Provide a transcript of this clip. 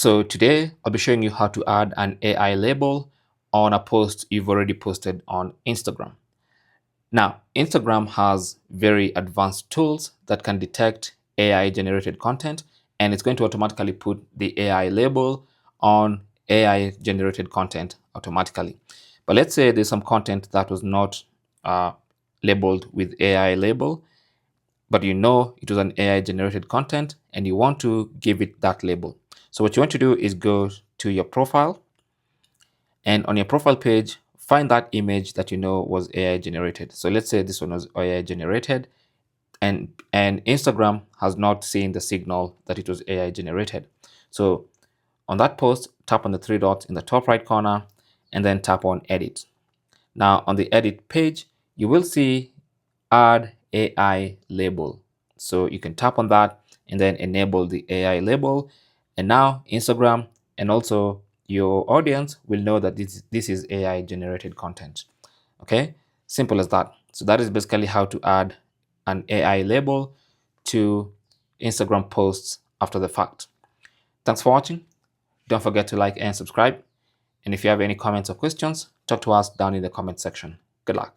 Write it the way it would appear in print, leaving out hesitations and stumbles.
So today I'll be showing you how to add an AI label on a post you've already posted on Instagram. Now, Instagram has very advanced tools that can detect AI generated content, and it's going to automatically put the AI label on AI generated content automatically. But let's say there's some content that was not labeled with AI label, but you know it was an AI generated content and you want to give it that label. So what you want to do is go to your profile, and on your profile page, find that image that you know was AI generated. So let's say this one was AI generated, and Instagram has not seen the signal that it was AI generated. So on that post, tap on the three dots in the top right corner and then tap on edit. Now on the edit page, you will see add AI label. So you can tap on that and then enable the AI label. And now Instagram and also your audience will know that this is AI generated content. Okay, simple as that. So that is basically how to add an AI label to Instagram posts after the fact. Thanks for watching. Don't forget to like and subscribe. And if you have any comments or questions, talk to us down in the comment section. Good luck.